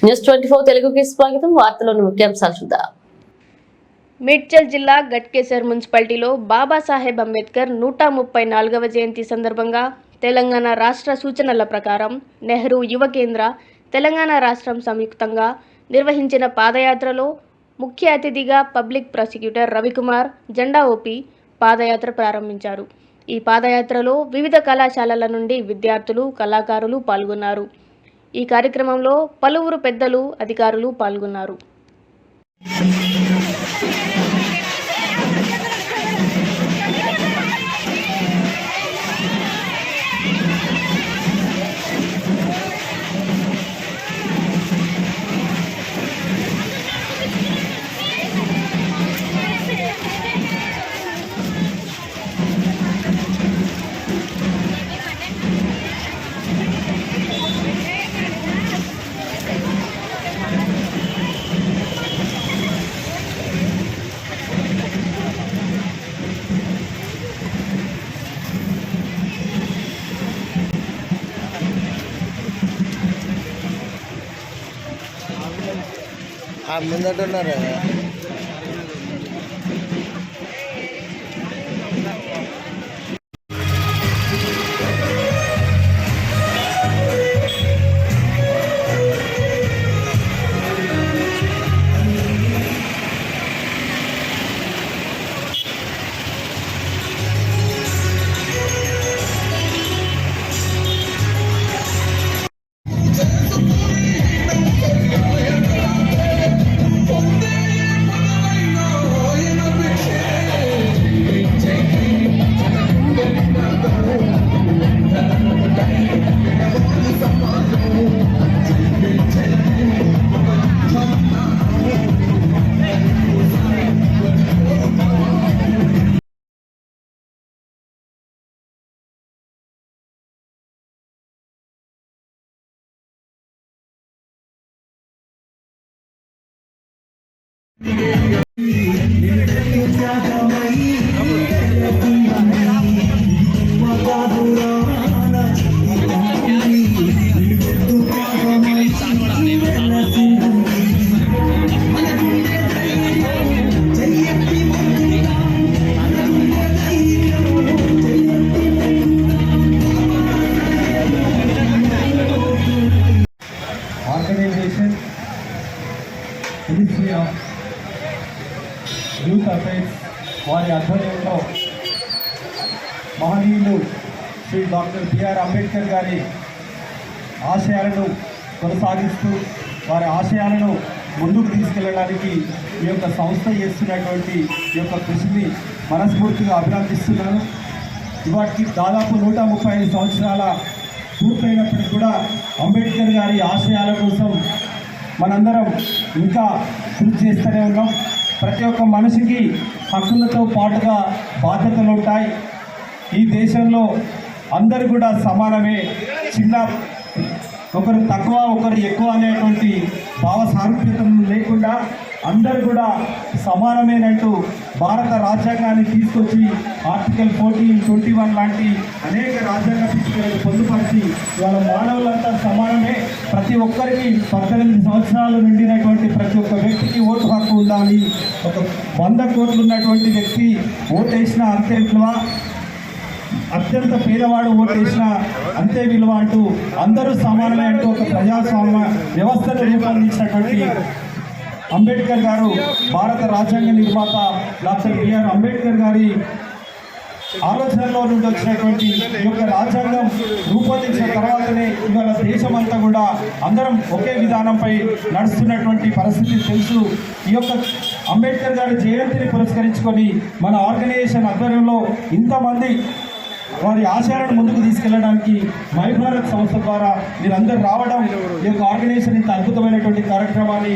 News 24 తెలుగుకి స్వాగతం. వార్తలోని ముఖ్యాంశాలు చూద్దాం. మేడ్చల్ జిల్లా గట్కేసర్ మున్సిపాలిటీలో బాబాసాహెబ్ అంబేద్కర్ 134వ జయంతి సందర్భంగా తెలంగాణ రాష్ట్ర సూచనల ప్రకారం నెహ్రూ యువ కేంద్ర, తెలంగాణ రాష్ట్రం సంయుక్తంగా నిర్వహించిన పాదయాత్రలో ముఖ్య అతిథిగా పబ్లిక్ ప్రాసిక్యూటర్ రవికుమార్ జెండా ఊపి పాదయాత్ర ప్రారంభించారు. ఈ పాదయాత్రలో వివిధ కళాశాలల నుండి విద్యార్థులు, కళాకారులు పాల్గొన్నారు. ఈ కార్యక్రమంలో పలువురు పెద్దలు, అధికారులు పాల్గొన్నారు. ముందటున్నారు organisation ministry of youth affairs వారి ఆధ్వర్యంలో మహనీయులు శ్రీ డాక్టర్ బిఆర్ అంబేద్కర్ గారి ఆశయాలను కొనసాగిస్తూ వారి ఆశయాలను ముందుకు తీసుకెళ్ళడానికి ఈ యొక్క సంస్థ చేస్తున్నటువంటి ఈ యొక్క కృషిని మనస్ఫూర్తిగా అభినందిస్తున్నాను. ఇవాటికి దాదాపు 135 సంవత్సరాల పూర్తయినప్పటికీ కూడా అంబేద్కర్ గారి ఆశయాల కోసం మనందరం ఇంకా కృషి చేస్తూనే ఉన్నాం. ప్రతి ఒక్క మనిషికి హక్కులతో పాటుగా బాధ్యతలు ఉంటాయి. ఈ దేశంలో అందరూ కూడా సమానమే, చిన్న ఒకరు తక్కువ ఒకరు ఎక్కువ అనేటువంటి భావ సారూప్యతను లేకుండా అందరూ కూడా సమానమేనంటూ భారత రాజ్యాంగాన్ని తీసుకొచ్చి ఆర్టికల్ 1421 లాంటి అనేక రాజ్యాంగ పిచ్చుకలను పొందుపరిచి ఇవాళ మానవులంతా సమానమే, ప్రతి ఒక్కరికి 18 సంవత్సరాలు నిండినటువంటి ప్రతి ఒక్క వ్యక్తికి ఓటు హక్కు ఉండాలి, ఒక 100 కోట్లు ఉన్నటువంటి వ్యక్తి ఓటేసిన అంతే విలువ, అత్యంత పేదవాడు ఓటేసిన అంతే విలువ అంటూ అందరూ సమానమే అంటూ ఒక ప్రజాస్వామ్య వ్యవస్థను రూపొందించినటువంటి అంబేద్కర్ గారు, భారత రాజ్యాంగ నిర్మాత డాక్టర్ బిఆర్ అంబేద్కర్ గారి ఆలోచనలో నుండి వచ్చినటువంటి ఈ యొక్క రాజ్యాంగం రూపొందించిన తర్వాతనే ఇవాళ దేశమంతా కూడా అందరం ఒకే విధానంపై నడుస్తున్నటువంటి పరిస్థితి తెలుసు. ఈ యొక్క అంబేద్కర్ గారి జయంతిని పురస్కరించుకొని మన ఆర్గనైజేషన్ ఆధ్వర్యంలో ఇంతమంది వారి ఆశయాలను ముందుకు తీసుకెళ్లడానికి మై భారత్ సంస్థ ద్వారా మీరందరూ రావడం, ఈ యొక్క ఆర్గనైజేషన్ ఇంత అద్భుతమైనటువంటి కార్యక్రమాన్ని